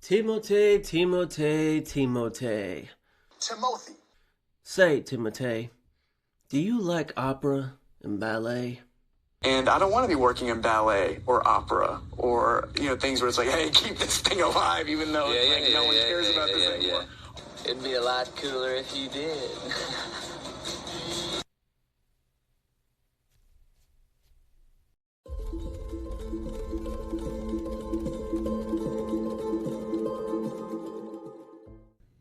Timothée, Timothée, Timothée. TiMOthee. Say, Timothée, do you like opera and ballet? And I don't want to be working in ballet or opera or, things where it's like, hey, keep this thing alive, even though no one cares about this anymore. It'd be a lot cooler if you did.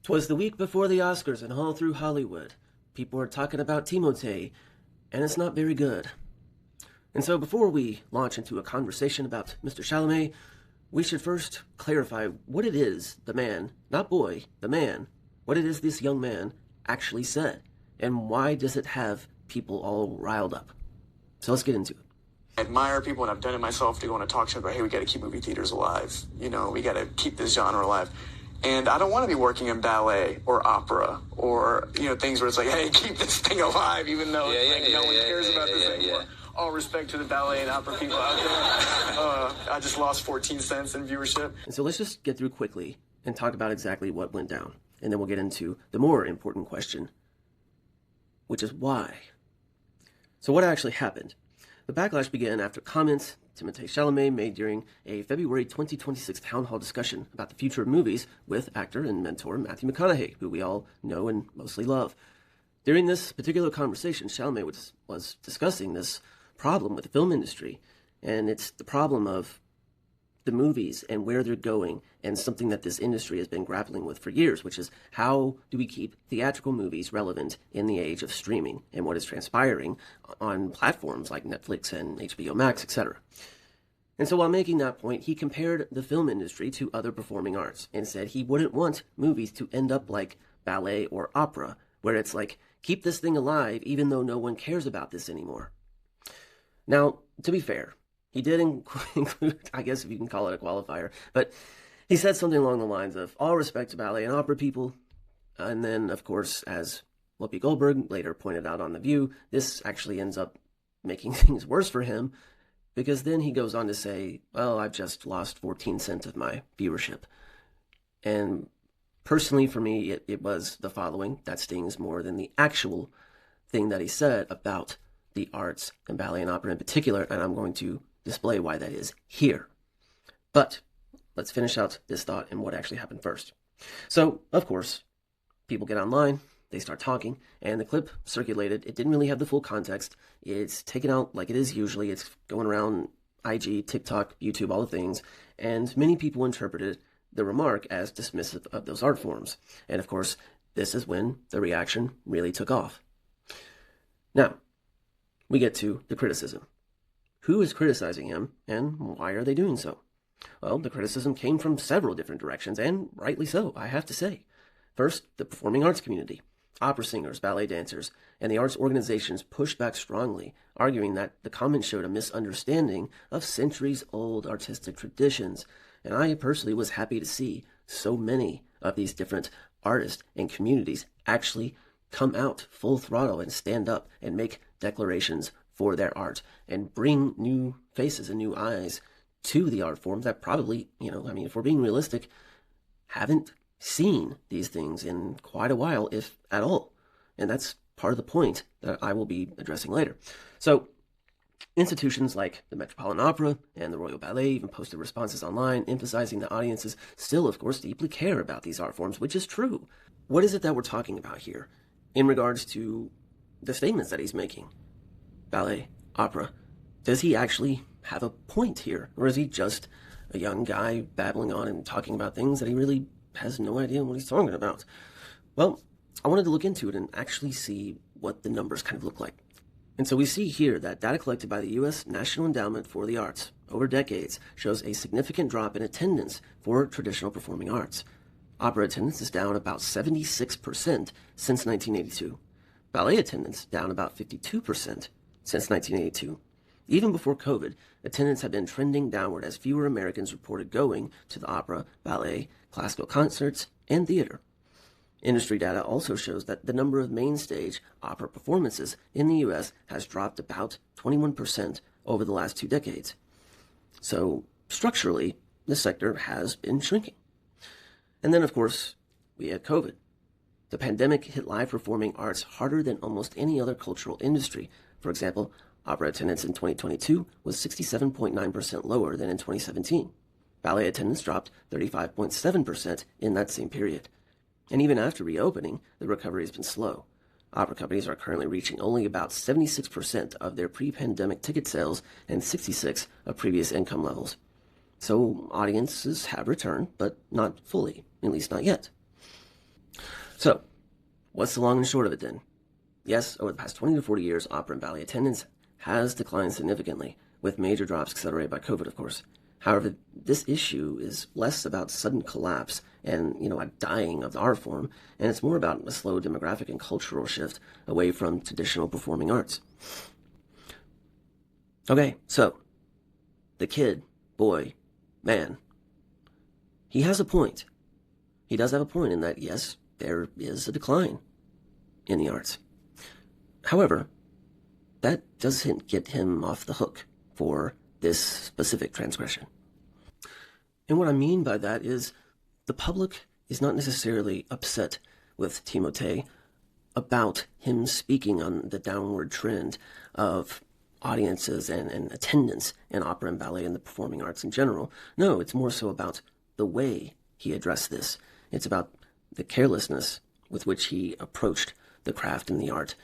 Twas the week before the Oscars, and all through Hollywood, people are talking about Timothée, and it's not very good. And so before we launch into a conversation about Mr. Chalamet, we should first clarify what it is the man, not boy, the man, what it is this young man actually said, and why does it have people all riled up. So let's get into it. I admire people, and I've done it myself, to go on a talk show about, hey, we got to keep movie theaters alive. We got to keep this genre alive. And I don't want to be working in ballet or opera or, things where it's like, hey, keep this thing alive, even though no one cares about this anymore. All respect to the ballet and opera people out there. I just lost 14 cents in viewership. And so let's just get through quickly and talk about exactly what went down. And then we'll get into the more important question, which is why. So what actually happened? The backlash began after comments Timothée Chalamet made during a February 2026 town hall discussion about the future of movies with actor and mentor Matthew McConaughey, who we all know and mostly love. During this particular conversation, Chalamet was discussing this problem with the film industry, and it's the problem of the movies and where they're going, and something that this industry has been grappling with for years, which is how do we keep theatrical movies relevant in the age of streaming and what is transpiring on platforms like Netflix and HBO Max, etc. And so while making that point, he compared the film industry to other performing arts and said he wouldn't want movies to end up like ballet or opera, where it's like, keep this thing alive even though no one cares about this anymore. Now, to be fair, he did include, I guess if you can call it a qualifier, but he said something along the lines of, all respect to ballet and opera people. And then, of course, as Whoopi Goldberg later pointed out on The View, this actually ends up making things worse for him, because then he goes on to say, well, I've just lost 14 cents of my viewership. And personally, for me, it was the following that stings more than the actual thing that he said about the arts and ballet and opera in particular, and I'm going to display why that is here. But let's finish out this thought and what actually happened first. So, of course, people get online, they start talking, and the clip circulated. It didn't really have the full context. It's taken out like it is usually. It's going around IG, TikTok, YouTube, all the things, and many people interpreted the remark as dismissive of those art forms. And of course, this is when the reaction really took off. Now, we get to the criticism. Who is criticizing him, and why are they doing so? Well, the criticism came from several different directions, and rightly so, I have to say. First, the performing arts community. Opera singers, ballet dancers, and the arts organizations pushed back strongly, arguing that the comment showed a misunderstanding of centuries-old artistic traditions. And I personally was happy to see so many of these different artists and communities actually come out full throttle and stand up and make declarations for their art and bring new faces and new eyes to the art form that probably, if we're being realistic, haven't seen these things in quite a while, if at all. And that's part of the point that I will be addressing later. So institutions like the Metropolitan Opera and the Royal Ballet even posted responses online emphasizing that audiences still, of course, deeply care about these art forms, which is true. What is it that we're talking about here in regards to the statements that he's making? Ballet, opera. Does he actually have a point here? Or is he just a young guy babbling on and talking about things that he really has no idea what he's talking about? Well, I wanted to look into it and actually see what the numbers kind of look like. And so we see here that data collected by the U.S. National Endowment for the Arts over decades shows a significant drop in attendance for traditional performing arts. Opera attendance is down about 76% since 1982. Ballet attendance down about 52% since 1982. Even before COVID, attendance had been trending downward as fewer Americans reported going to the opera, ballet, classical concerts, and theater. Industry data also shows that the number of main stage opera performances in the U.S. has dropped about 21% over the last 2 decades. So, structurally, the sector has been shrinking. And then, of course, we had COVID. The pandemic hit live performing arts harder than almost any other cultural industry. For example, opera attendance in 2022 was 67.9% lower than in 2017. Ballet attendance dropped 35.7% in that same period. And even after reopening, the recovery has been slow. Opera companies are currently reaching only about 76% of their pre-pandemic ticket sales and 66% of previous income levels. So audiences have returned, but not fully, at least not yet. So, what's the long and short of it then? Yes, over the past 20 to 40 years, opera and ballet attendance has declined significantly, with major drops accelerated by COVID, of course. However, this issue is less about sudden collapse and, a dying of the art form, and it's more about a slow demographic and cultural shift away from traditional performing arts. Okay, so, the kid, boy, man, he has a point. He does have a point in that, yes, there is a decline in the arts. However, that doesn't get him off the hook for this specific transgression. And what I mean by that is the public is not necessarily upset with Timothée about him speaking on the downward trend of audiences and attendance in opera and ballet and the performing arts in general. No, it's more so about the way he addressed this. It's about the carelessness with which he approached the craft and the art.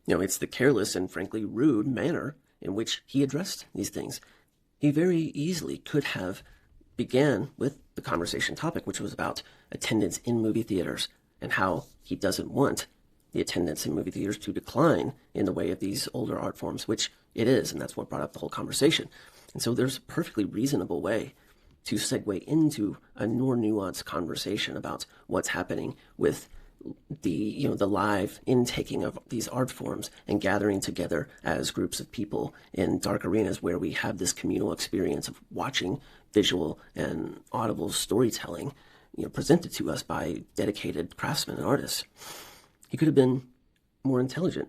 It's the careless and frankly rude manner in which he addressed these things. He very easily could have began with the conversation topic, which was about attendance in movie theaters and how he doesn't want the attendance in movie theaters to decline in the way of these older art forms, which it is, and that's what brought up the whole conversation. And so there's a perfectly reasonable way to segue into a more nuanced conversation about what's happening with the live intaking of these art forms and gathering together as groups of people in dark arenas where we have this communal experience of watching visual and audible storytelling, presented to us by dedicated craftsmen and artists. He could have been more intelligent,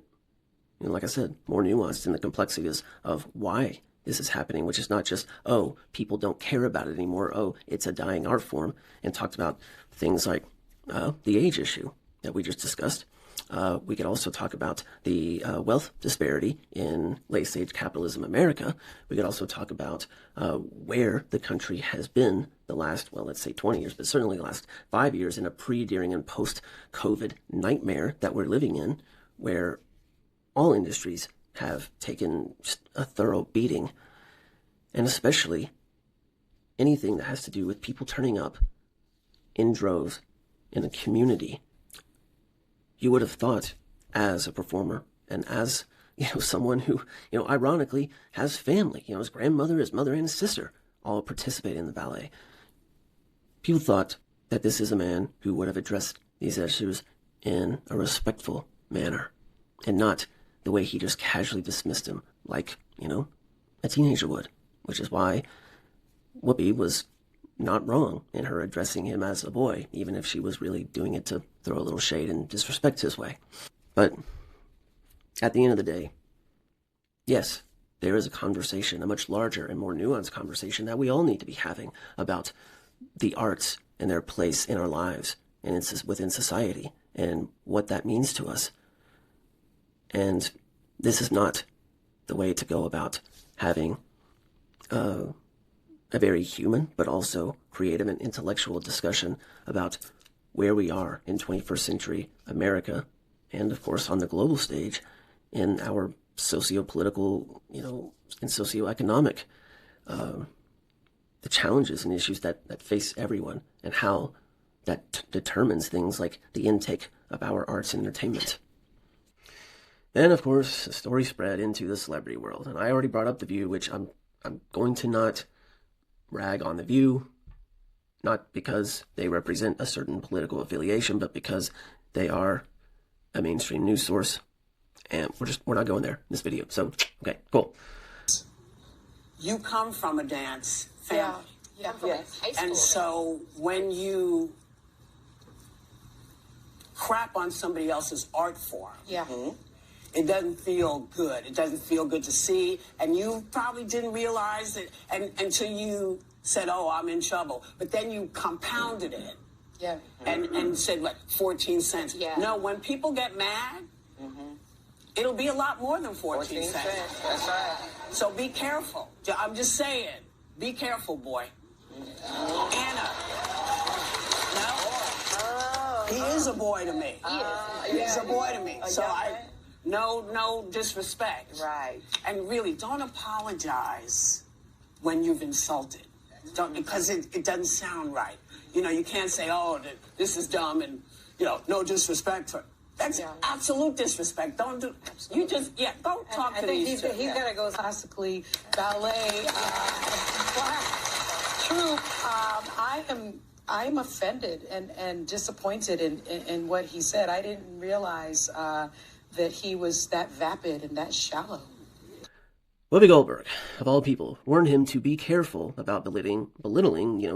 like I said, more nuanced in the complexities of why this is happening, which is not just, oh, people don't care about it anymore, oh, it's a dying art form, and talked about things like the age issue that we just discussed. We could also talk about the wealth disparity in late-stage capitalism America. We could also talk about where the country has been the last, let's say 20 years, but certainly the last 5 years in a pre, during, and post-COVID nightmare that we're living in, where all industries have taken a thorough beating, and especially anything that has to do with people turning up in droves in a community. You would have thought, as a performer and as someone who ironically has family, his grandmother, his mother, and his sister all participate in the ballet. People thought that this is a man who would have addressed these issues in a respectful manner, and not the way he just casually dismissed him like a teenager would, which is why Whoopi was not wrong in her addressing him as a boy, even if she was really doing it to throw a little shade and disrespect his way. But at the end of the day, yes, there is a conversation, a much larger and more nuanced conversation that we all need to be having about the arts and their place in our lives and within society and what that means to us. And this is not the way to go about having a very human, but also creative and intellectual discussion about where we are in 21st century America, and of course on the global stage in our socio-political, and socioeconomic, the challenges and issues that face everyone, and how that determines things like the intake of our arts and entertainment. Then, of course, the story spread into the celebrity world, and I already brought up The View, which I'm going to not rag on The View, not because they represent a certain political affiliation, but because they are a mainstream news source, and we're not going there in this video. So, okay, cool. You come from a dance family. Yeah. And so when you crap on somebody else's art form, it doesn't feel good. It doesn't feel good to see, and you probably didn't realize it until you said, oh, I'm in trouble. But then you compounded it. Yeah. And said, what, 14 cents? Yeah. No, when people get mad, it'll be a lot more than 14 cents. That's right. So be careful. I'm just saying, be careful, boy. Anna. No? He is a boy to me. He's a boy to me. So no disrespect. Right. And really, don't apologize when you've insulted. Don't, because it doesn't sound right. You know, you can't say, oh, this is dumb and, you know, no disrespect for. That's absolute disrespect. Don't do. You just go talk to these two. He's got to go classically ballet class. True. I am offended and disappointed in what he said. I didn't realize that he was that vapid and that shallow. Whoopi Goldberg, of all people, warned him to be careful about belittling,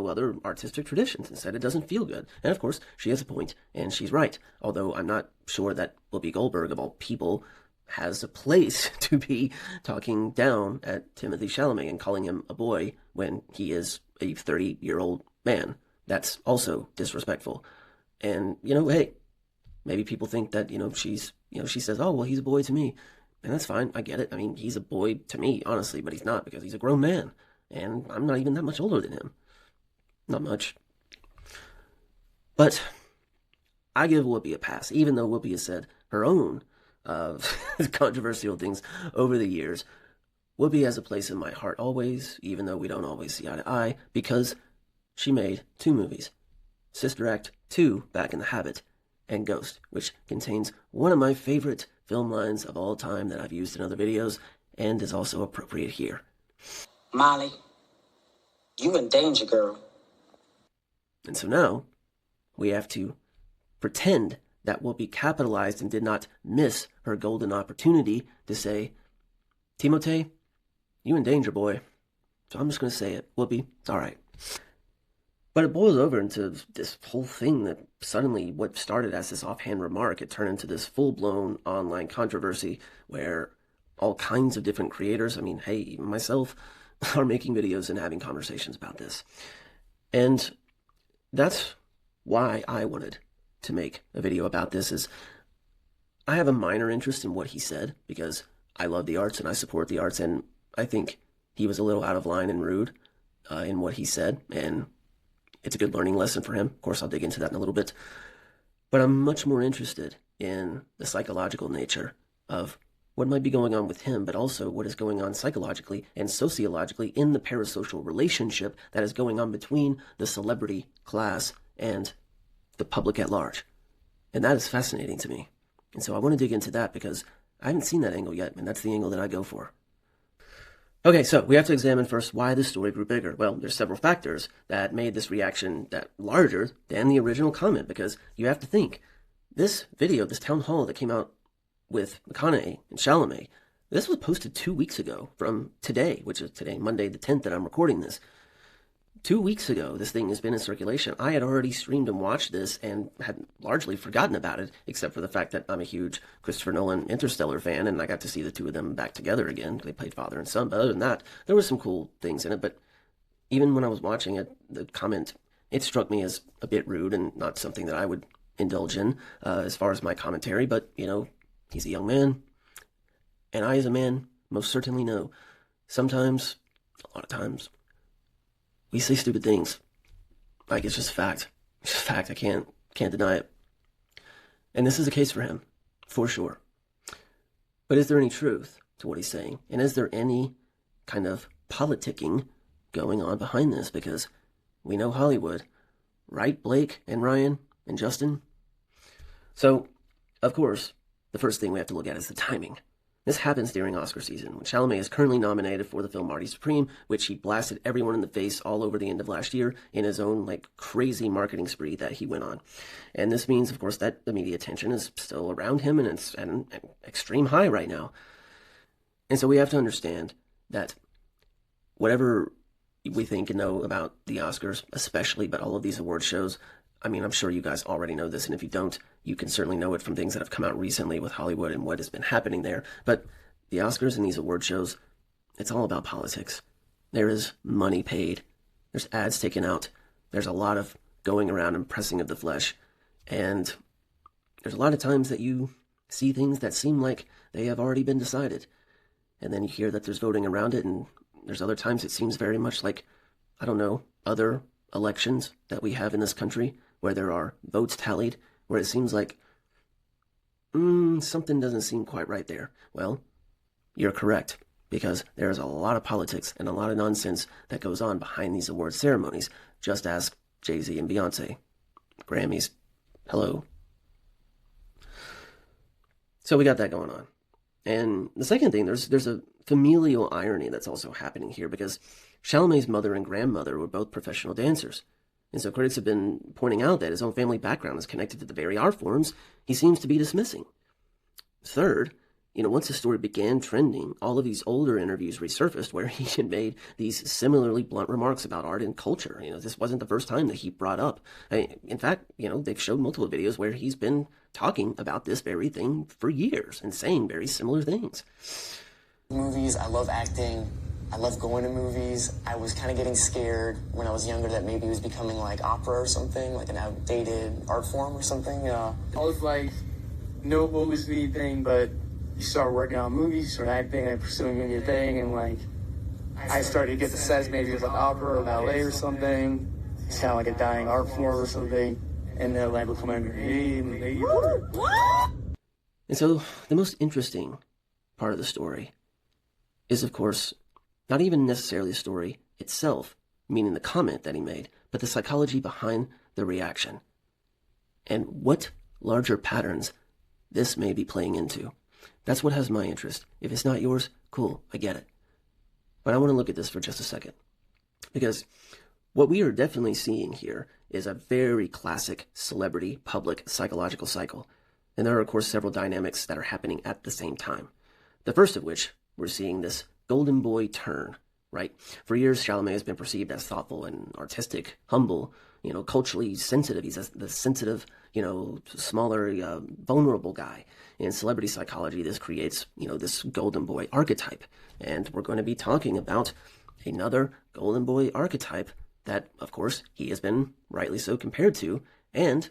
other artistic traditions and said it doesn't feel good. And of course, she has a point, and she's right. Although I'm not sure that Whoopi Goldberg, of all people, has a place to be talking down at Timothée Chalamet and calling him a boy when he is a 30-year-old man. That's also disrespectful. And, hey, maybe people think that, she says, oh, well, he's a boy to me. And that's fine. I get it. I mean, he's a boy to me, honestly, but he's not because he's a grown man. And I'm not even that much older than him. Not much. But I give Whoopi a pass, even though Whoopi has said her own controversial things over the years. Whoopi has a place in my heart always, even though we don't always see eye to eye, because she made 2 movies. Sister Act 2, Back in the Habit, and Ghost, which contains one of my favorite film lines of all time that I've used in other videos and is also appropriate here. Molly, you in danger, girl. And so now we have to pretend that Whoopi capitalized and did not miss her golden opportunity to say, Timothée, you in danger, boy. So I'm just going to say it. Whoopi, it's all right. But it boils over into this whole thing that suddenly what started as this offhand remark, it turned into this full-blown online controversy where all kinds of different creators, I mean, hey, even myself, are making videos and having conversations about this. And that's why I wanted to make a video about this, is I have a minor interest in what he said because I love the arts and I support the arts, and I think he was a little out of line and rude in what he said, and it's a good learning lesson for him. Of course, I'll dig into that in a little bit. But I'm much more interested in the psychological nature of what might be going on with him, but also what is going on psychologically and sociologically in the parasocial relationship that is going on between the celebrity class and the public at large. And that is fascinating to me. And so I want to dig into that because I haven't seen that angle yet, and that's the angle that I go for. Okay, so we have to examine first why this story grew bigger. Well, there's several factors that made this reaction that larger than the original comment, because you have to think, this video, this town hall that came out with McConaughey and Chalamet, this was posted 2 weeks ago from today, which is today, Monday the 10th that I'm recording this. 2 weeks ago, this thing has been in circulation. I had already streamed and watched this and had largely forgotten about it, except for the fact that I'm a huge Christopher Nolan Interstellar fan, and I got to see the two of them back together again. They played father and son, but other than that, there were some cool things in it. But even when I was watching it, the comment, it struck me as a bit rude and not something that I would indulge in as far as my commentary. But, he's a young man, and I as a man most certainly know sometimes, a lot of times, we say stupid things. Like, it's just a fact. It's a fact. I can't deny it. And this is the case for him, for sure. But is there any truth to what he's saying? And is there any kind of politicking going on behind this? Because we know Hollywood. Right, Blake and Ryan and Justin? So, of course, the first thing we have to look at is the timing. This happens during Oscar season, when Chalamet is currently nominated for the film Marty Supreme, which he blasted everyone in the face all over the end of last year in his own, crazy marketing spree that he went on. And this means, of course, that the media attention is still around him, and it's at an extreme high right now. And so we have to understand that whatever we think and know about the Oscars, especially, but all of these award shows, I mean, I'm sure you guys already know this, and if you don't, you can certainly know it from things that have come out recently with Hollywood and what has been happening there. But the Oscars and these award shows, it's all about politics. There is money paid There's ads taken out. There's a lot of going around and pressing of the flesh. And there's a lot of times that you see things that seem like they have already been decided. And then you hear that there's voting around it, and there's other times it seems very much like, I don't know, other elections that we have in this country where there are votes tallied, where it seems like, something doesn't seem quite right there. Well, you're correct, because there's a lot of politics and a lot of nonsense that goes on behind these award ceremonies. Just ask Jay-Z and Beyonce. Grammys. Hello. So we got that going on. And the second thing, there's a familial irony that's also happening here, because Chalamet's mother and grandmother were both professional dancers. And so critics have been pointing out that his own family background is connected to the very art forms he seems to be dismissing. Third, once the story began trending, all of these older interviews resurfaced where he had made these similarly blunt remarks about art and culture. This wasn't the first time that he brought up. In fact, they've showed multiple videos where he's been talking about this very thing for years and saying very similar things. Movies, I love acting. I love going to movies. I was kind of getting scared when I was younger that maybe it was becoming like opera or something, like an outdated art form or something. I was like, no publicity thing, but you start working on movies, start acting and pursuing your thing, and like I started to get the sense maybe it was like opera or ballet or something. It's kind of like a dying art form or something, and then like becoming And so the most interesting part of the story is, of course, not even necessarily the story itself, meaning the comment that he made, but the psychology behind the reaction and what larger patterns this may be playing into. That's what has my interest. If it's not yours, cool, I get it. But I want to look at this for just a second, because what we are definitely seeing here is a very classic celebrity public psychological cycle. And there are, of course, several dynamics that are happening at the same time. The first of which, we're seeing this golden boy turn, right? For years, Chalamet has been perceived as thoughtful and artistic, humble, culturally sensitive. He's the sensitive, smaller, vulnerable guy. In celebrity psychology, this creates, this golden boy archetype. And we're going to be talking about another golden boy archetype that, of course, he has been rightly so compared to, and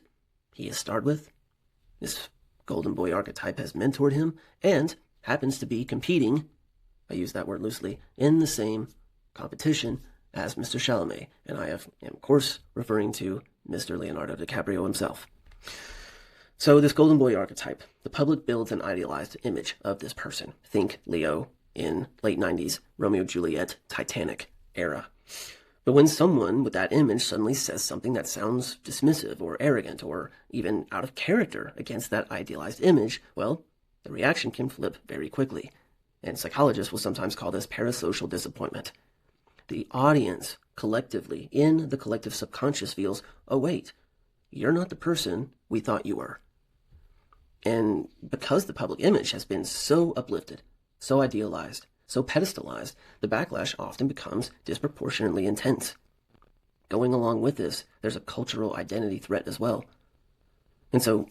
he has starred with. This golden boy archetype has mentored him and happens to be competing, I use that word loosely, in the same competition as Mr. Chalamet. And I am, of course, referring to Mr. Leonardo DiCaprio himself. So this golden boy archetype, the public builds an idealized image of this person. Think Leo in late 90s, Romeo and Juliet, Titanic era. But when someone with that image suddenly says something that sounds dismissive or arrogant or even out of character against that idealized image, well, the reaction can flip very quickly. And psychologists will sometimes call this parasocial disappointment. The audience collectively, in the collective subconscious, feels, oh wait, you're not the person we thought you were. And because the public image has been so uplifted, so idealized, so pedestalized, the backlash often becomes disproportionately intense. Going along with this, there's a cultural identity threat as well. And so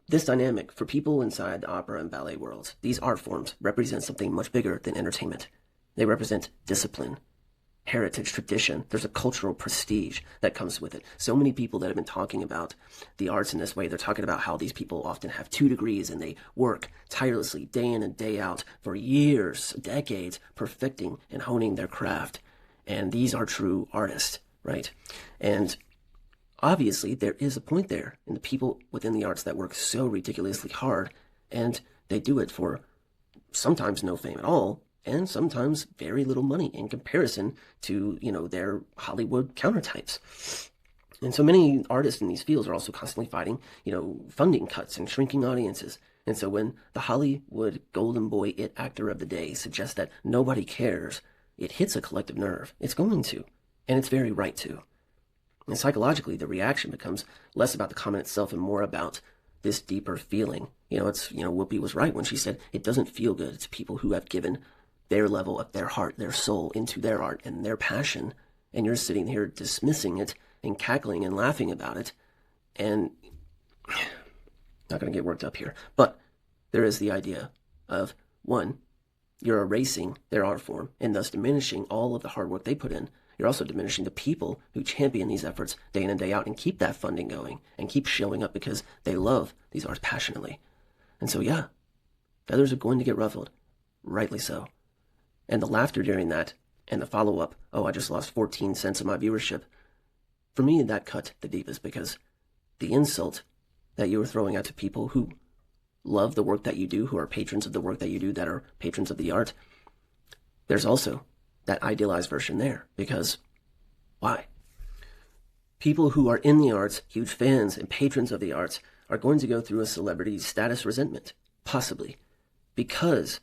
this dynamic, for people inside the opera and ballet worlds, these art forms represent something much bigger than entertainment. They represent discipline, heritage, tradition. There's a cultural prestige that comes with it. So many people that have been talking about the arts in this way, they're talking about how these people often have 2 degrees and they work tirelessly day in and day out for years, decades, perfecting and honing their craft. And these are true artists, right? And obviously there is a point there in the people within the arts that work so ridiculously hard, and they do it for sometimes no fame at all, and sometimes very little money in comparison to, their Hollywood countertypes. And so many artists in these fields are also constantly fighting, funding cuts and shrinking audiences. And so when the Hollywood golden boy it actor of the day suggests that nobody cares, it hits a collective nerve. It's going to, and it's very right to. And psychologically, the reaction becomes less about the comment itself and more about this deeper feeling. Whoopi was right when she said it doesn't feel good to people who have given their level of their heart, their soul into their art and their passion, and you're sitting here dismissing it and cackling and laughing about it. And not going to get worked up here, but there is the idea of, one, you're erasing their art form and thus diminishing all of the hard work they put in. You're you're also diminishing the people who champion these efforts day in and day out and keep that funding going and keep showing up because they love these arts passionately. And so, yeah, feathers are going to get ruffled, rightly so. And the laughter during that and the follow-up, oh, I just lost 14 cents of my viewership, for me, that cut the deepest, because the insult that you were throwing out to people who love the work that you do, who are patrons of the work that you do, that are patrons of the art, there's also that idealized version there, because why? People who are in the arts, huge fans and patrons of the arts, are going to go through a celebrity status resentment, possibly, because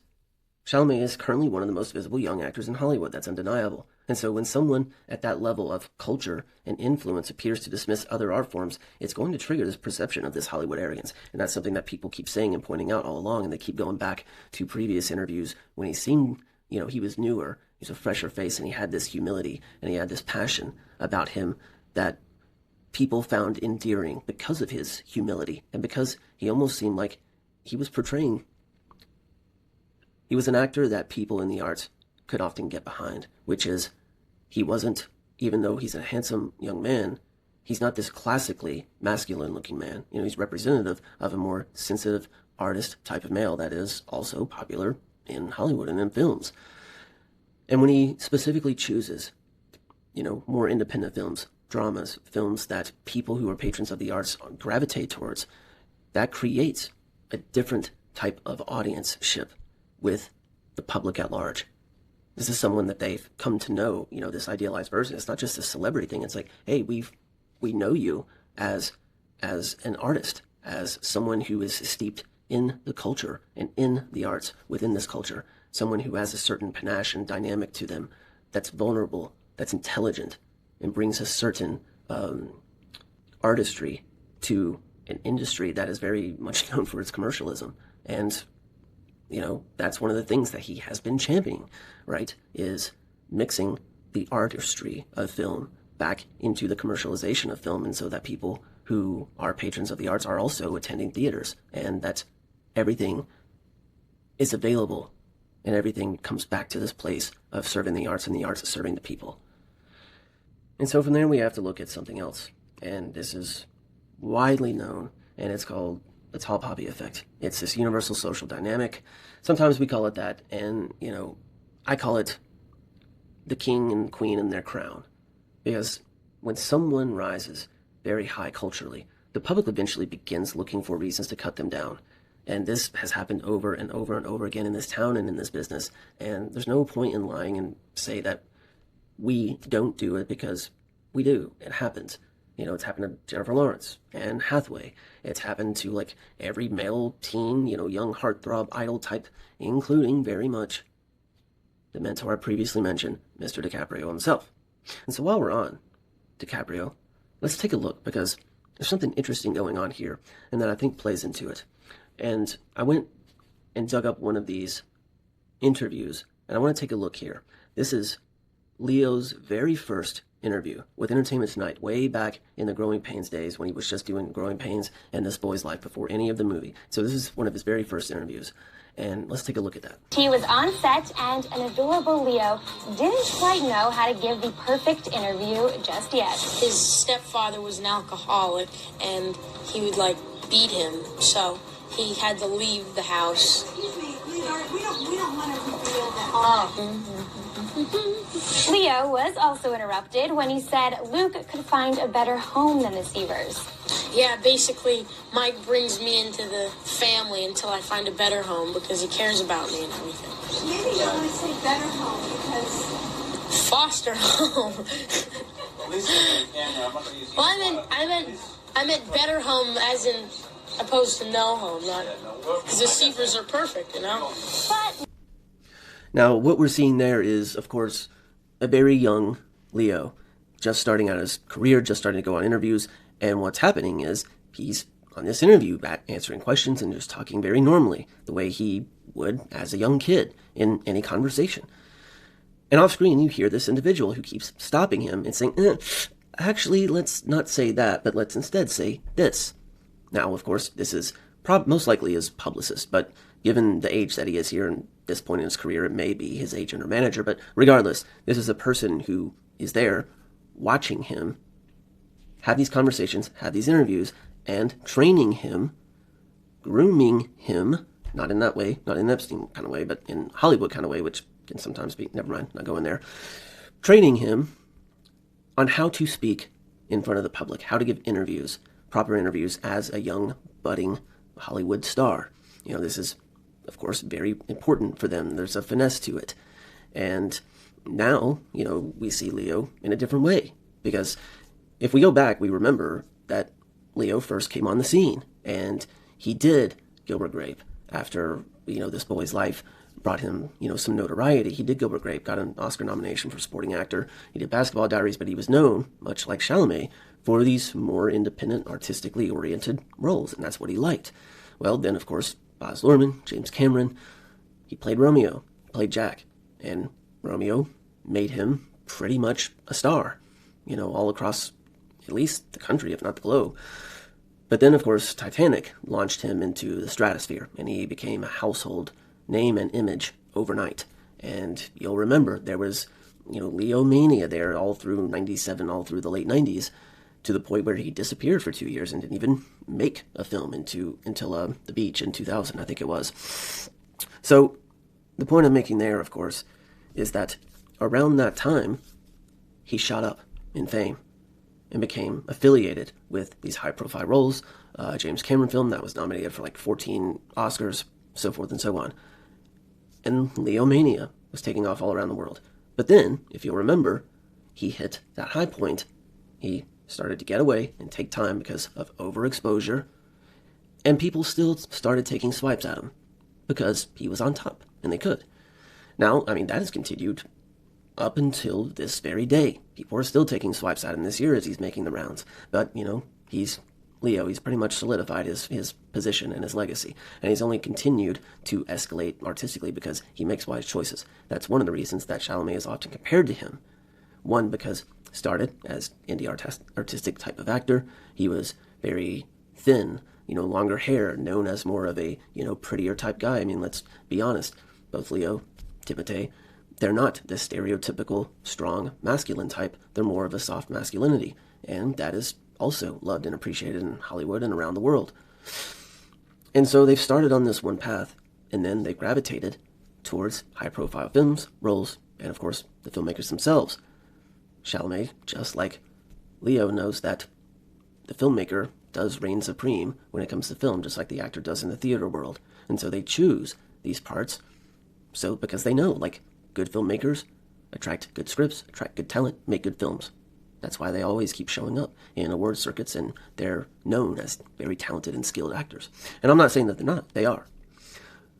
Chalamet is currently one of the most visible young actors in Hollywood. That's undeniable. And so when someone at that level of culture and influence appears to dismiss other art forms, it's going to trigger this perception of this Hollywood arrogance. And that's something that people keep saying and pointing out all along, and they keep going back to previous interviews when he seemed, he was newer, he's a fresher face, and he had this humility, and he had this passion about him that people found endearing because of his humility, and because he almost seemed like he was portraying. He was an actor that people in the arts could often get behind, which is he wasn't, even though he's a handsome young man, he's not this classically masculine-looking man. He's representative of a more sensitive artist type of male that is also popular in Hollywood and in films. And when he specifically chooses, more independent films, dramas, films that people who are patrons of the arts gravitate towards, that creates a different type of audience-ship with the public at large. This is someone that they've come to know, this idealized version. It's not just a celebrity thing. It's like, hey, we know you as an artist, as someone who is steeped in the culture and in the arts within this culture, someone who has a certain panache and dynamic to them that's vulnerable, that's intelligent, and brings a certain artistry to an industry that is very much known for its commercialism. And that's one of the things that he has been championing, right, is mixing the artistry of film back into the commercialization of film, and so that people who are patrons of the arts are also attending theaters, and that everything is available, and everything comes back to this place of serving the arts, and the arts is serving the people. And so from there we have to look at something else, and this is widely known, and it's called the tall poppy effect. It's this universal social dynamic. Sometimes we call it that, and, I call it the king and queen in their crown. Because when someone rises very high culturally, the public eventually begins looking for reasons to cut them down. And this has happened over and over and over again in this town and in this business. And there's no point in lying and say that we don't do it, because we do. It happens. It's happened to Jennifer Lawrence and Hathaway. It's happened to, every male teen, young heartthrob idol type, including very much the mentor I previously mentioned, Mr. DiCaprio himself. And so while we're on DiCaprio, let's take a look, because there's something interesting going on here, and that I think plays into it. And I went and dug up one of these interviews, and I want to take a look here. This is Leo's very first interview with Entertainment Tonight, way back in the Growing Pains days, when he was just doing Growing Pains and This Boy's Life before any of the movie. So this is one of his very first interviews, and let's take a look at that. He was on set, and an adorable Leo didn't quite know how to give the perfect interview just yet. His stepfather was an alcoholic, and he would beat him, so he had to leave the house. Excuse me, we don't want to reveal that. Leo was also interrupted when he said Luke could find a better home than the Seavers. Yeah, basically, Mike brings me into the family until I find a better home, because he cares about me and everything. Maybe you want to say better home, because... Foster home. Well, I meant better home as in opposed to no home, not because the Seavers are perfect, But... Now, what we're seeing there is, of course, a very young Leo, just starting out his career, just starting to go on interviews, and what's happening is he's on this interview back answering questions and just talking very normally, the way he would as a young kid in any conversation. And off screen, you hear this individual who keeps stopping him and saying, actually, let's not say that, but let's instead say this. Now, of course, this is most likely his publicist, but given the age that he is here and this point in his career, it may be his agent or manager, but regardless, this is a person who is there watching him have these conversations, have these interviews, and training him, grooming him, not in that way, not in Epstein kind of way, but in Hollywood kind of way, which can sometimes be, never mind, not going there, training him on how to speak in front of the public, how to give interviews, proper interviews as a young, budding Hollywood star. You know, this is, of course, very important for them. There's a finesse to it. And now, you know, we see Leo in a different way. Because if we go back, we remember that Leo first came on the scene. And he did Gilbert Grape after, you know, this boy's life brought him, you know, some notoriety. He did Gilbert Grape, got an Oscar nomination for supporting actor. He did Basketball Diaries, but he was known, much like Chalamet, for these more independent, artistically oriented roles, and that's what he liked. Well, then, of course, Baz Luhrmann, James Cameron, he played Romeo, played Jack, and Romeo made him pretty much a star, you know, all across at least the country, if not the globe. But then, of course, Titanic launched him into the stratosphere, and he became a household name and image overnight. And you'll remember there was, you know, Leo mania there all through 97, all through the late 90s, to the point where he disappeared for 2 years and didn't even make a film until The Beach in 2000, I think it was. So the point I'm making there, of course, is that around that time, he shot up in fame and became affiliated with these high-profile roles. James Cameron film that was nominated for like 14 Oscars, so forth and so on. And Leo mania was taking off all around the world. But then, if you'll remember, he hit that high point. He started to get away and take time because of overexposure, and people still started taking swipes at him because he was on top, and they could. Now, I mean, that has continued up until this very day. People are still taking swipes at him this year as he's making the rounds. But, you know, he's Leo. He's pretty much solidified his position and his legacy. And he's only continued to escalate artistically because he makes wise choices. That's one of the reasons that Chalamet is often compared to him. One, because started as indie artistic type of actor. He was very thin, you know, longer hair, known as more of a, you know, prettier type guy. I mean, let's be honest. Both Leo, Timothée, they're not the stereotypical strong masculine type. They're more of a soft masculinity. And that is also loved and appreciated in Hollywood and around the world. And so they've started on this one path, and then they gravitated towards high-profile films, roles, and of course, the filmmakers themselves. Chalamet, just like Leo, knows that the filmmaker does reign supreme when it comes to film, just like the actor does in the theater world. And so they choose these parts because they know, like, good filmmakers attract good scripts, attract good talent, make good films. That's why they always keep showing up in award circuits, and they're known as very talented and skilled actors. And I'm not saying that they're not. They are.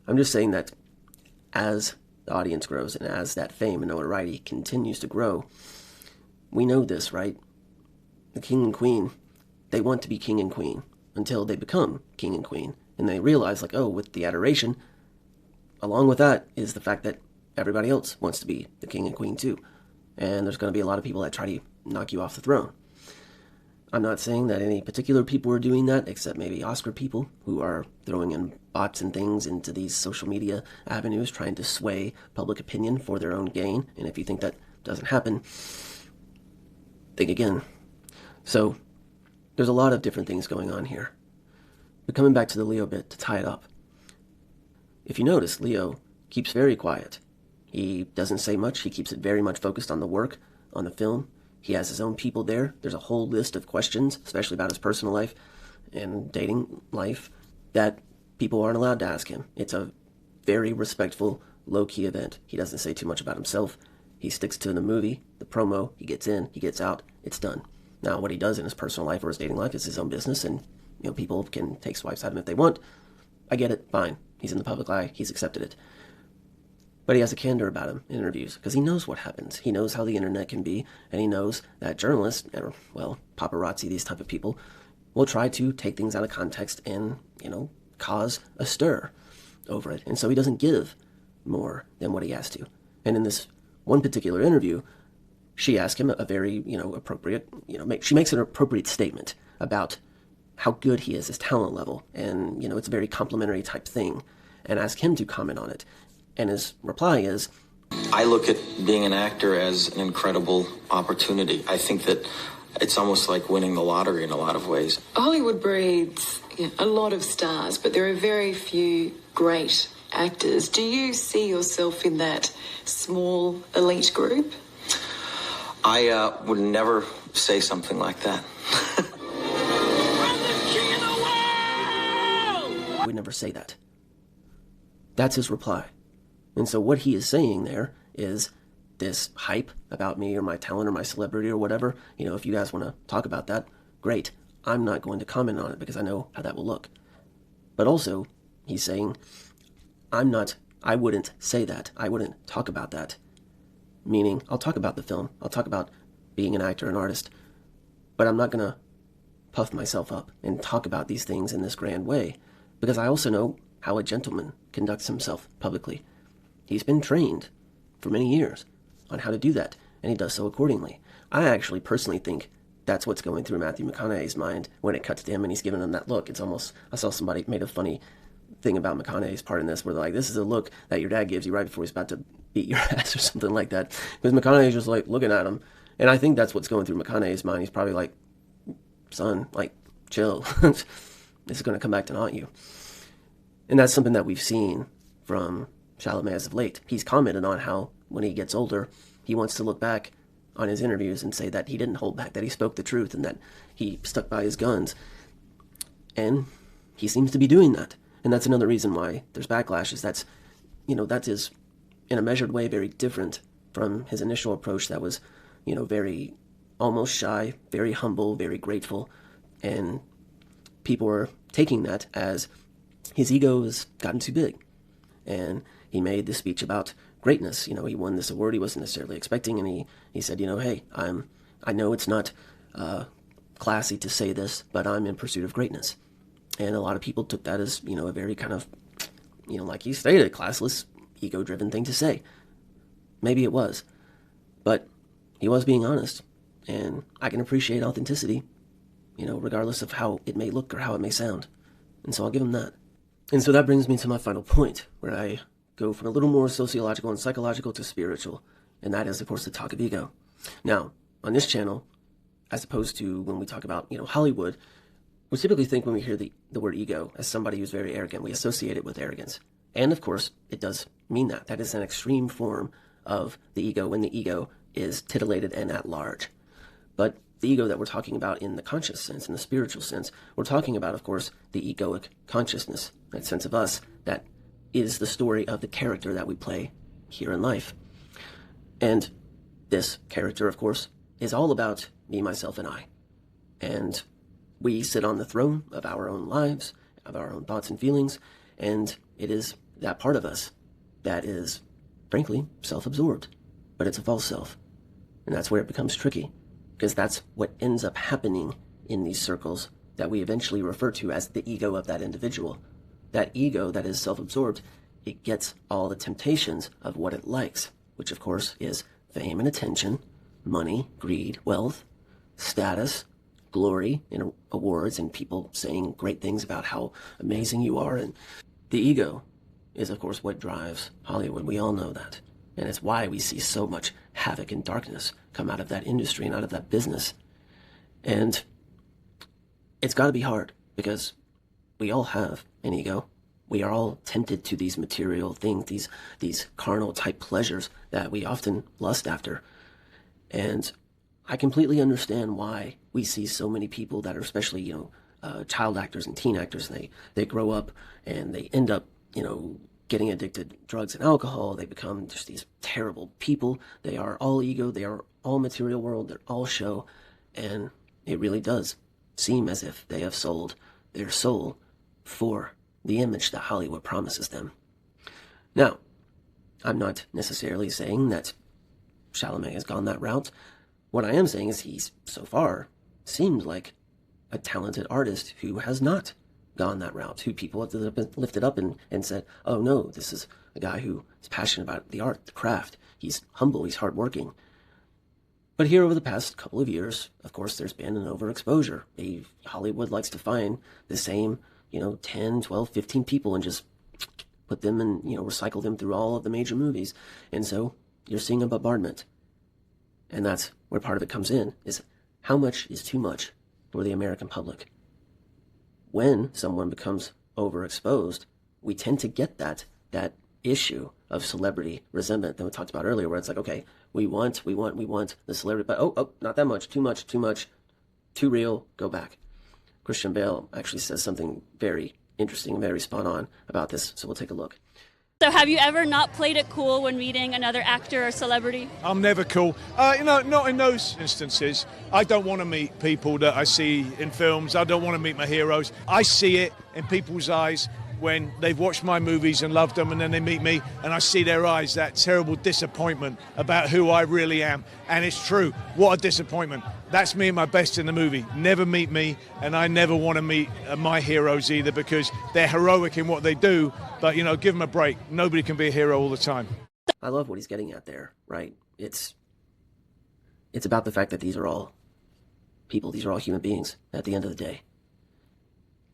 I'm just saying that as the audience grows and as that fame and notoriety continues to grow, we know this, right? The king and queen, they want to be king and queen until they become king and queen. And they realize, like, oh, with the adoration, along with that is the fact that everybody else wants to be the king and queen too. And there's going to be a lot of people that try to knock you off the throne. I'm not saying that any particular people are doing that, except maybe Oscar people who are throwing in bots and things into these social media avenues, trying to sway public opinion for their own gain. And if you think that doesn't happen, think again. So there's a lot of different things going on here. But coming back to the Leo bit to tie it up. If you notice, Leo keeps very quiet. He doesn't say much. He keeps it very much focused on the work, on the film. He has his own people there. There's a whole list of questions, especially about his personal life and dating life, that people aren't allowed to ask him. It's a very respectful, low-key event. He doesn't say too much about himself. He sticks to the movie, the promo. He gets in, he gets out. It's done. Now, what he does in his personal life or his dating life is his own business, and you know, people can take swipes at him if they want. I get it. Fine. He's in the public eye. He's accepted it. But he has a candor about him in interviews because he knows what happens. He knows how the internet can be, and he knows that journalists, or, well, paparazzi, these type of people, will try to take things out of context and, you know, cause a stir over it. And so he doesn't give more than what he has to. And in this one particular interview, she asked him a very, you know, appropriate, you know, she makes an appropriate statement about how good he is, his talent level. And, you know, it's a very complimentary type thing, and ask him to comment on it. And his reply is, I look at being an actor as an incredible opportunity. I think that it's almost like winning the lottery in a lot of ways. Hollywood breeds a lot of stars, but there are very few great actors. Do you see yourself in that small elite group? I would never say something like that. I would never say that. That's his reply. And so what he is saying there is this hype about me or my talent or my celebrity or whatever. You know, if you guys want to talk about that, great. I'm not going to comment on it because I know how that will look. But also, he's saying, I wouldn't say that. I wouldn't talk about that. Meaning, I'll talk about the film. I'll talk about being an actor, an artist. But I'm not going to puff myself up and talk about these things in this grand way. Because I also know how a gentleman conducts himself publicly. He's been trained for many years on how to do that, and he does so accordingly. I actually personally think that's what's going through Matthew McConaughey's mind when it cuts to him and he's giving him that look. It's almost, I saw somebody made a funny thing about McConaughey's part in this where they're like, this is a look that your dad gives you right before he's about to beat your ass or something like that. Because McConaughey's just like looking at him. And I think that's what's going through McConaughey's mind. He's probably like, son, like, chill. This is going to come back to haunt you. And that's something that we've seen from Chalamet as of late. He's commented on how when he gets older, he wants to look back on his interviews and say that he didn't hold back, that he spoke the truth, and that he stuck by his guns. And he seems to be doing that. And that's another reason why there's backlash, is that's, you know, that is, in a measured way, very different from his initial approach that was, you know, very almost shy, very humble, very grateful. And people were taking that as his ego has gotten too big. And he made this speech about greatness. You know, he won this award he wasn't necessarily expecting, and he said, you know, hey, I know it's not classy to say this, but I'm in pursuit of greatness. And a lot of people took that as, you know, a very kind of, you know, like he stated, classless, ego-driven thing to say. Maybe it was, but he was being honest, and I can appreciate authenticity, you know, regardless of how it may look or how it may sound. And so I'll give him that. And so that brings me to my final point, where I go from a little more sociological and psychological to spiritual, and that is, of course, the talk of ego. Now, on this channel, as opposed to when we talk about, you know, Hollywood, we typically think when we hear the word ego as somebody who's very arrogant. We associate it with arrogance. And, of course, it does mean that. That is an extreme form of the ego when the ego is titillated and at large. But the ego that we're talking about in the conscious sense, in the spiritual sense, we're talking about, of course, the egoic consciousness, that sense of us that is the story of the character that we play here in life. And this character, of course, is all about me, myself, and I. And we sit on the throne of our own lives, of our own thoughts and feelings, and it is that part of us that is, frankly, self-absorbed. But it's a false self. And that's where it becomes tricky, because that's what ends up happening in these circles that we eventually refer to as the ego of that individual. That ego that is self-absorbed, it gets all the temptations of what it likes, which of course is fame and attention, money, greed, wealth, status, glory in awards, and people saying great things about how amazing you are. And the ego is, of course, what drives Hollywood. We all know that. And it's why we see so much havoc and darkness come out of that industry and out of that business. And it's got to be hard, because we all have an ego. We are all tempted to these material things, these carnal type pleasures that we often lust after. And I completely understand why we see so many people that are, especially, you know, child actors and teen actors, they grow up and they end up, you know, getting addicted to drugs and alcohol. They become just these terrible people. They are all ego. They are all material world. They're all show. And it really does seem as if they have sold their soul for the image that Hollywood promises them. Now, I'm not necessarily saying that Chalamet has gone that route. What I am saying is he's, so far, seemed like a talented artist who has not gone that route, who people have lifted up and said, oh no, this is a guy who is passionate about the art, the craft. He's humble, he's hardworking. But here over the past couple of years, of course, there's been an overexposure. Hollywood likes to find the same, 10, 12, 15 people and just put them and, recycle them through all of the major movies. And so you're seeing a bombardment. And that's where part of it comes in, is how much is too much for the American public? When someone becomes overexposed, we tend to get that issue of celebrity resentment that we talked about earlier, where it's like, okay, we want the celebrity, but oh, not that much, too much, too real, go back. Christian Bale actually says something very interesting and very spot on about this, so we'll take a look. So have you ever not played it cool when meeting another actor or celebrity? I'm never cool. Not in those instances. I don't want to meet people that I see in films. I don't want to meet my heroes. I see it in people's eyes when they've watched my movies and loved them, and then they meet me and I see their eyes, that terrible disappointment about who I really am. And it's true. What a disappointment. That's me at my best in the movie. Never meet me, and I never want to meet my heroes either, because they're heroic in what they do, but, give them a break. Nobody can be a hero all the time. I love what he's getting at there, right? It's about the fact that these are all people, these are all human beings at the end of the day.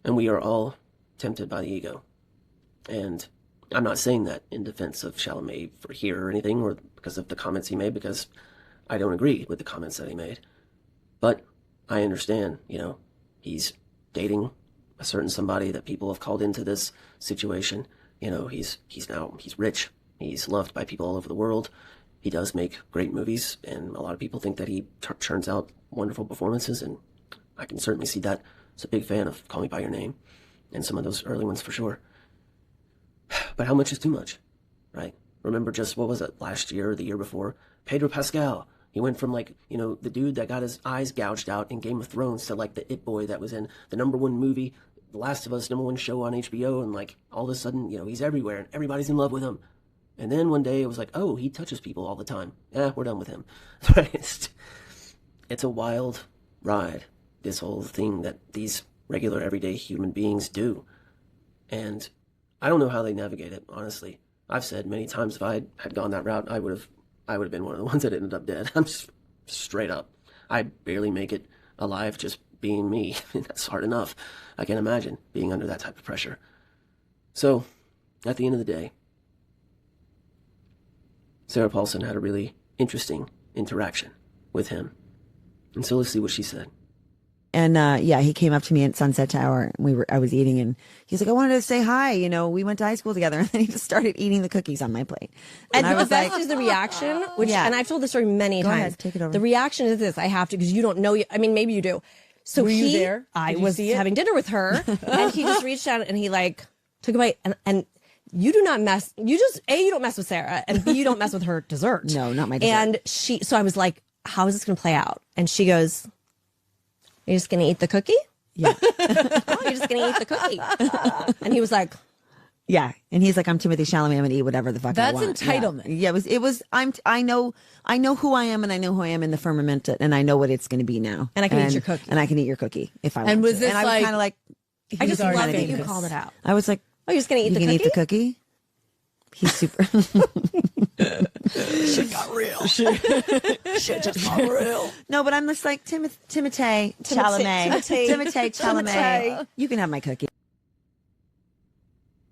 And we are all tempted by the ego. And I'm not saying that in defense of Chalamet for here or anything, or because of the comments he made, because I don't agree with the comments that he made. But I understand, he's dating a certain somebody that people have called into this situation. He's rich. He's loved by people all over the world. He does make great movies, and a lot of people think that he churns out wonderful performances, and I can certainly see that. I was a big fan of Call Me By Your Name, and some of those early ones for sure. But how much is too much, right? Remember just, what was it, last year or the year before? Pedro Pascal. He went from, the dude that got his eyes gouged out in Game of Thrones to, the it boy that was in the #1 movie, The Last of Us, #1 show on HBO, and, all of a sudden, he's everywhere, and everybody's in love with him. And then one day it was like, oh, he touches people all the time. We're done with him. It's a wild ride, this whole thing that these regular, everyday human beings do. And I don't know how they navigate it, honestly. I've said many times, if I had gone that route, I would have been one of the ones that ended up dead. I'm just straight up. I barely make it alive just being me. That's hard enough. I can't imagine being under that type of pressure. So, at the end of the day, Sarah Paulson had a really interesting interaction with him. And so let's see what she said. And he came up to me at Sunset Tower. And I was eating, and he's like, "I wanted to say hi. We went to high school together." And then he just started eating the cookies on my plate. And I was like, is the reaction, and I've told the story many times. Ahead, take it over. The reaction is this: I have to, because you don't know. Maybe you do. So were you there? I was having dinner with her, and he just reached out and he took a bite, and you do not mess. You just you don't mess with Sarah, and B, you don't mess with her dessert. No, not my dessert. And so I was like, how is this going to play out? And she goes, "You're just going to eat the cookie?" Yeah. Oh, you're just going to eat the cookie. And he was like, yeah. And he's like, "I'm Timothée Chalamet. I'm going to eat whatever the fuck I want." That's entitlement. Yeah. I know who I am, and I know who I am in the firmament, and I know what it's going to be now. And I can eat your cookie. And I can eat your cookie if I want and was to. This and I was kind of like, I just love that you called it out. I was like, "Oh, you're just going to eat the cookie?" Eat the cookie? He's super. Shit got real. Shit just got real. No, but I'm just like Timothée Chalamet. You can have my cookie.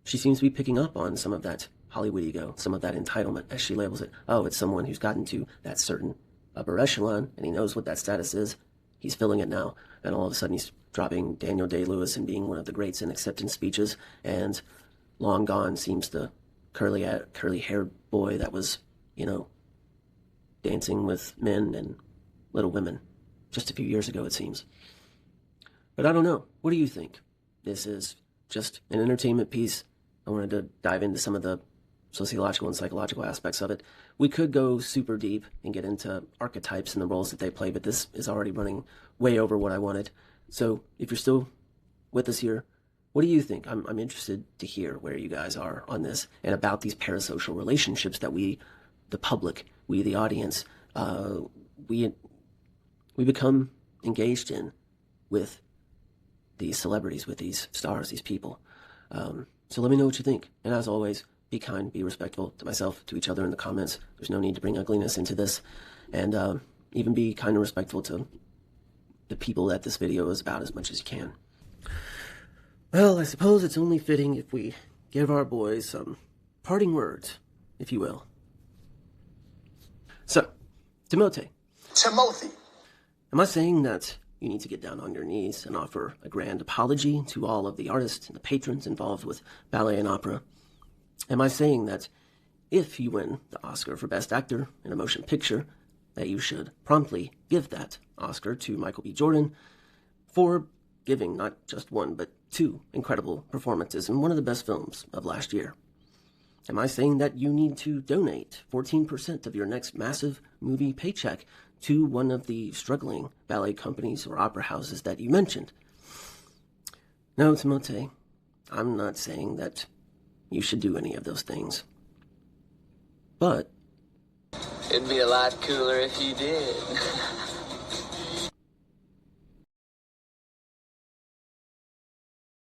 She seems to be picking up on some of that Hollywood ego, some of that entitlement, as she labels it. Oh, it's someone who's gotten to that certain upper echelon, and he knows what that status is. He's filling it now, and all of a sudden he's dropping Daniel Day-Lewis and being one of the greats in acceptance speeches, and long gone seems the curly-haired boy that was, dancing with men and little women just a few years ago, it seems. But I don't know. What do you think? This is just an entertainment piece. I wanted to dive into some of the sociological and psychological aspects of it. We could go super deep and get into archetypes and the roles that they play, but this is already running way over what I wanted. So if you're still with us here, what do you think? I'm interested to hear where you guys are on this and about these parasocial relationships that we, the public, we, the audience, we become engaged in with these celebrities, with these stars, these people. So let me know what you think. And as always, be kind, be respectful to myself, to each other in the comments. There's no need to bring ugliness into this. And even be kind and respectful to the people that this video is about as much as you can. Well, I suppose it's only fitting if we give our boys some parting words, if you will. So, Timothée. TiMOthee. Am I saying that you need to get down on your knees and offer a grand apology to all of the artists and the patrons involved with ballet and opera? Am I saying that if you win the Oscar for Best Actor in a Motion Picture, that you should promptly give that Oscar to Michael B. Jordan for giving not just one, but two incredible performances in one of the best films of last year? Am I saying that you need to donate 14% of your next massive movie paycheck to one of the struggling ballet companies or opera houses that you mentioned? No, Timothée, I'm not saying that you should do any of those things. But It'd be a lot cooler if you did.